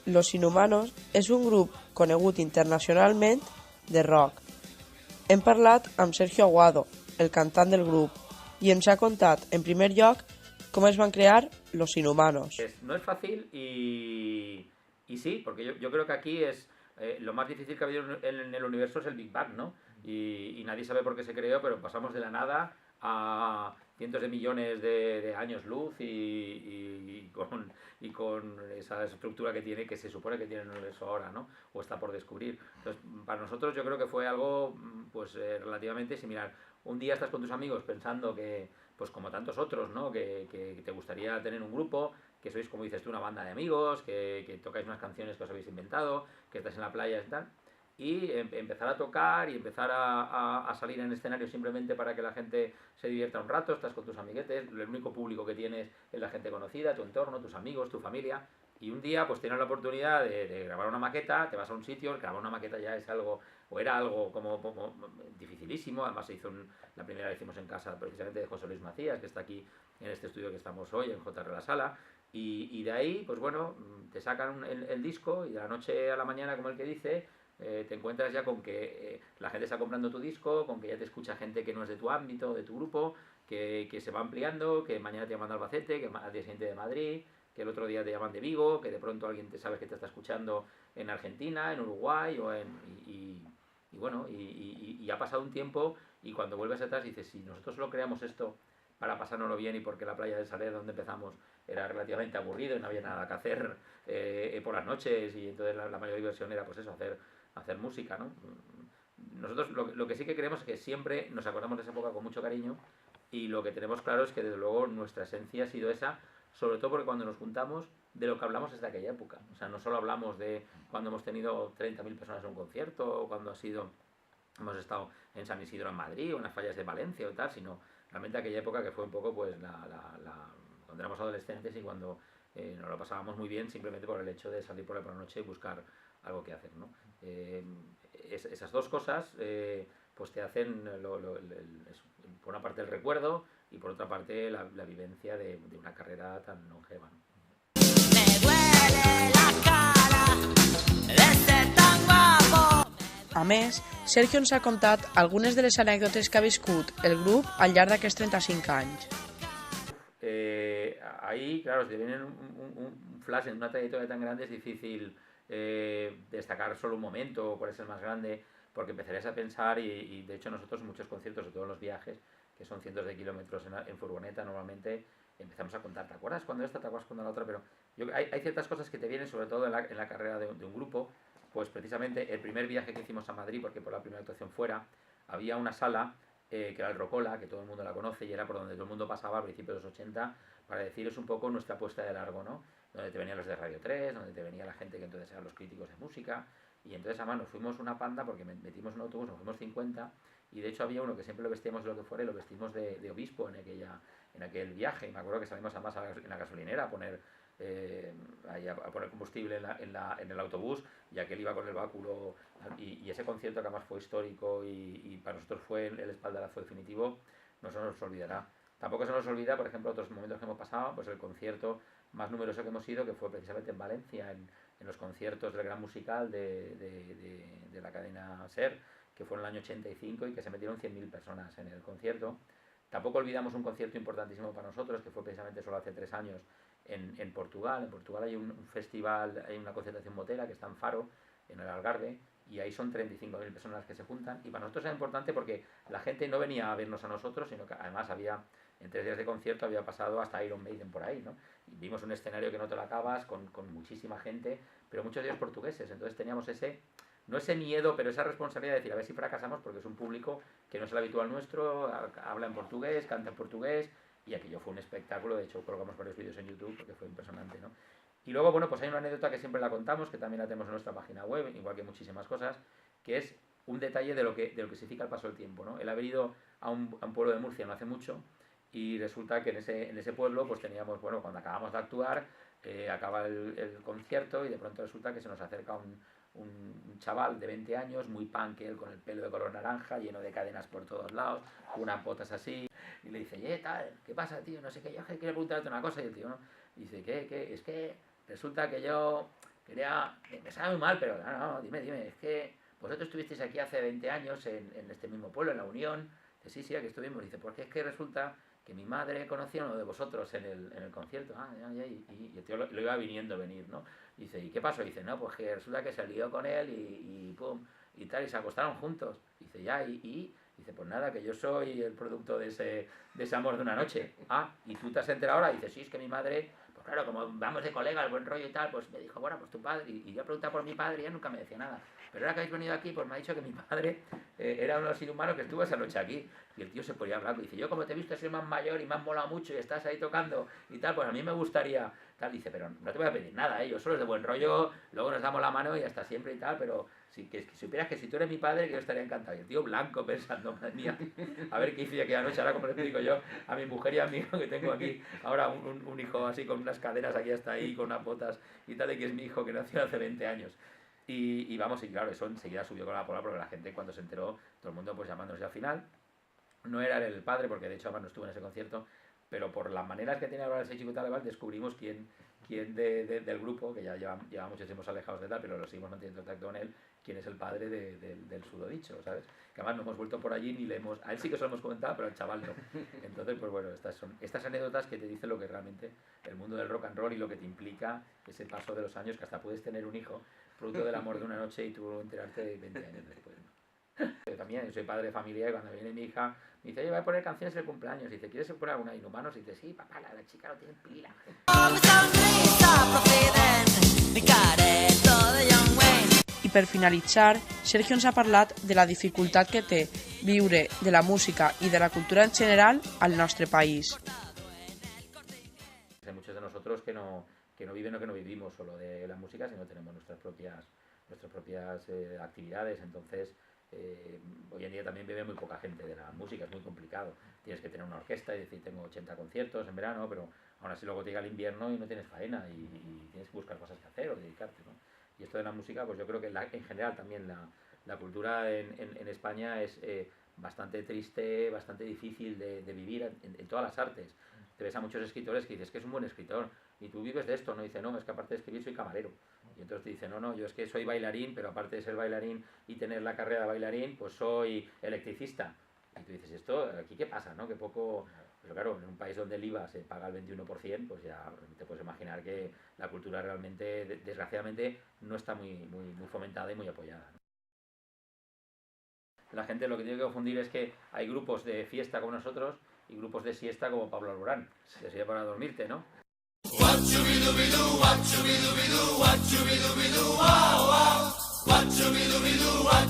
Los Inhumanos és un grup conegut internacionalment de rock. Hem parlat amb Sergio Aguado, el cantant del grup, y ens ha contat, en primer lloc, cómo es van crear Los Inhumanos. No es fácil y sí, porque yo creo que aquí es lo más difícil que ha habido en el universo es el Big Bang, ¿no? Y nadie sabe por qué se creó, pero pasamos de la nada a cientos de millones de años luz y con esa estructura que tiene, que se supone que tiene el universo ahora, ¿no? O está por descubrir. Entonces, para nosotros yo creo que fue algo pues relativamente similar. Un día estás con tus amigos pensando que, pues como tantos otros, ¿no? Que te gustaría tener un grupo, que sois, como dices tú, una banda de amigos, que tocáis unas canciones que os habéis inventado, que estáis en la playa y tal, y empezar a tocar y empezar a salir en escenario simplemente para que la gente se divierta un rato, estás con tus amiguetes, el único público que tienes es la gente conocida, tu entorno, tus amigos, tu familia, y un día pues tienes la oportunidad de grabar una maqueta, te vas a un sitio, grabar una maqueta ya es algo, o era algo como dificilísimo, además la primera la hicimos en casa precisamente de José Luis Macías, que está aquí en este estudio que estamos hoy, en JR La Sala, y de ahí, pues bueno, te sacan el disco y de la noche a la mañana, como el que dice, te encuentras ya con que la gente está comprando tu disco, con que ya te escucha gente que no es de tu ámbito, de tu grupo, que se va ampliando, que mañana te llaman de Albacete, que al día siguiente de Madrid, que el otro día te llaman de Vigo, que de pronto alguien te sabe que te está escuchando en Argentina, en Uruguay y bueno, y ha pasado un tiempo y cuando vuelves atrás dices, si nosotros solo creamos esto para pasárnoslo bien y porque la playa de Saler donde empezamos era relativamente aburrido y no había nada que hacer por las noches y entonces la mayor diversión era pues eso, hacer música, ¿no? Nosotros lo que sí que queremos es que siempre nos acordamos de esa época con mucho cariño y lo que tenemos claro es que desde luego nuestra esencia ha sido esa, sobre todo porque cuando nos juntamos de lo que hablamos es de aquella época, o sea, no solo hablamos de cuando hemos tenido 30.000 personas en un concierto o cuando hemos estado en San Isidro en Madrid o en las fallas de Valencia o tal, sino realmente aquella época que fue un poco pues cuando éramos adolescentes y cuando nos lo pasábamos muy bien simplemente por el hecho de salir por la noche y buscar algo que hacer, ¿no? Esas dos cosas pues te hacen por una parte el recuerdo y por otra parte la vivencia de una carrera tan longeva, ¿no? Me duele la cara de ser tan guapo. A més, Sergio ens ha contat algunes de les anècdotes que ha viscut el grup al llarg d'aquests 35 anys. Ahí, claro, si te viene un flash en una trayectoria tan grande es difícil destacar solo un momento o cuál es el más grande, porque empezarías a pensar y de hecho nosotros en muchos conciertos, sobre todo en los viajes, que son cientos de kilómetros en furgoneta, normalmente empezamos a contar, ¿te acuerdas cuando esta, te acuerdas cuando la otra? Pero hay ciertas cosas que te vienen, sobre todo en la carrera de un grupo, pues precisamente el primer viaje que hicimos a Madrid, porque por la primera actuación fuera, había una sala que era el Rocola, que todo el mundo la conoce y era por donde todo el mundo pasaba a principios de los 80 para deciros un poco nuestra apuesta de largo, ¿no? Donde te venían los de Radio 3, donde te venía la gente que entonces eran los críticos de música, y entonces además nos fuimos una panda porque metimos un autobús, nos fuimos 50, y de hecho había uno que siempre lo vestíamos de lo que fuera y lo vestimos de obispo en aquel viaje, y me acuerdo que salimos además en la gasolinera a poner ahí a poner combustible en el autobús y aquel iba con el báculo y ese concierto que además fue histórico y para nosotros fue el espaldarazo definitivo, no se nos olvidará. Tampoco se nos olvida, por ejemplo, otros momentos que hemos pasado, pues el concierto más numeroso que hemos ido, que fue precisamente en Valencia, en los conciertos del Gran Musical de la cadena SER, que fue en el año 85 y que se metieron 100.000 personas en el concierto. Tampoco olvidamos un concierto importantísimo para nosotros, que fue precisamente solo hace 3 años en Portugal. En Portugal hay un festival, hay una concentración motera que está en Faro, en el Algarve, y ahí son 35.000 personas que se juntan. Y para nosotros era importante porque la gente no venía a vernos a nosotros, sino que además en 3 días de concierto había pasado hasta Iron Maiden por ahí, ¿no? Y vimos un escenario que no te lo acabas, con muchísima gente, pero muchos de ellos portugueses. Entonces teníamos no ese miedo, pero esa responsabilidad de decir, a ver si fracasamos, porque es un público que no es el habitual nuestro, habla en portugués, canta en portugués, y aquello fue un espectáculo. De hecho colgamos varios vídeos en YouTube porque fue impresionante, ¿no? Y luego, bueno, pues hay una anécdota que siempre la contamos, que también la tenemos en nuestra página web, igual que muchísimas cosas, que es un detalle de lo que significa el paso del tiempo, ¿no? El haber ido a un pueblo de Murcia no hace mucho, y resulta que en ese pueblo pues teníamos, bueno, cuando acabamos de actuar, acaba el concierto y de pronto resulta que se nos acerca un chaval de 20 años, muy punk, él con el pelo de color naranja, lleno de cadenas por todos lados, unas botas así, y le dice, tal, ¿qué pasa, tío? No sé qué, yo quiero preguntarte una cosa. Y el tío, ¿no? Y dice, ¿qué? Es que resulta que yo quería, me sabe muy mal, pero no, dime, es que vosotros estuvisteis aquí hace 20 años en este mismo pueblo, en La Unión. Dice, sí, aquí estuvimos. Dice, porque es que resulta que mi madre conocía a uno de vosotros en el concierto. Y el tío lo iba venir, ¿no? Dice, ¿y qué pasó? Dice, no, pues que resulta que se lió con él y pum, y tal, y se acostaron juntos. Dice, dice, pues nada, que yo soy el producto de ese amor de una noche. ¿Y tú te has enterado ahora? Dice, sí, es que mi madre, pues claro, como vamos de colegas, buen rollo y tal, pues me dijo, bueno, pues tu padre, y yo he preguntado por mi padre y él nunca me decía nada. Pero ahora que habéis venido aquí, pues me ha dicho que mi padre era uno de los inhumanos que estuvo esa noche aquí. Y el tío se ponía blanco. Dice, yo como te he visto ser más mayor y me has molado mucho y estás ahí tocando y tal, pues a mí me gustaría tal. Dice, pero no te voy a pedir nada, yo solo es de buen rollo, luego nos damos la mano y hasta siempre y tal, pero que supieras que si tú eres mi padre, que yo estaría encantado. Y el tío blanco pensando, madre mía, a ver qué hice aquella noche, ahora como le explico yo a mi mujer y a mi hijo, que tengo aquí ahora un hijo así con unas caderas aquí hasta ahí, con unas botas y tal, y que es mi hijo que nació hace 20 años. Y vamos, y claro, eso enseguida subió con la pola porque la gente cuando se enteró, todo el mundo pues llamándose al final. No era él el padre, porque de hecho además no estuvo en ese concierto, pero por las maneras que tiene ahora ese chico tal, descubrimos quién del grupo, que ya lleva muchísimos alejados de tal, pero lo seguimos manteniendo contacto con él, quién es el padre del susodicho, ¿sabes? Que además no hemos vuelto por allí ni le hemos... A él sí que se lo hemos comentado, pero al chaval no. Entonces, pues bueno, estas anécdotas que te dicen lo que realmente el mundo del rock and roll y lo que te implica ese paso de los años, que hasta puedes tener un hijo producto del amor de una noche y tú enterarte 20 años después, ¿no? Yo también soy padre de familia y cuando viene mi hija me dice, oye, voy a poner canciones del cumpleaños. Y dice, ¿quieres poner alguna Inhumanos? Y dice, sí, papá, la chica no tiene pila. I per finalitzar, Sergio ens ha parlat de la dificultat que té viure de la música i de la cultura en general al nostre país. Hay muchos de nosotros que no viven o que no vivimos solo de la música, sino tenemos nuestras propias actividades. Entonces, hoy en día también vive muy poca gente de la música, es muy complicado. Tienes que tener una orquesta y decir, tengo 80 conciertos en verano, pero aún así luego te llega el invierno y no tienes faena y tienes que buscar cosas que hacer o dedicarte, ¿no? Y esto de la música, pues yo creo que en general también la cultura en España es bastante triste, bastante difícil de vivir en todas las artes. Te ves a muchos escritores que dices que es un buen escritor y tú vives de esto, no dice, no, es que aparte de escribir soy camarero. Y entonces te dice, no, yo es que soy bailarín, pero aparte de ser bailarín y tener la carrera de bailarín, pues soy electricista. Y tú dices, ¿esto aquí qué pasa, no? Que poco... Pero claro, en un país donde el IVA se paga el 21%, pues ya te puedes imaginar que la cultura realmente, desgraciadamente, no está muy fomentada y muy apoyada, ¿no? La gente lo que tiene que confundir es que hay grupos de fiesta como nosotros y grupos de siesta como Pablo Alborán, que sirve para dormirte, ¿no? What chubidubidu, what chubidubidu, what chubidubidu, wow, wow. What chubidubidu, what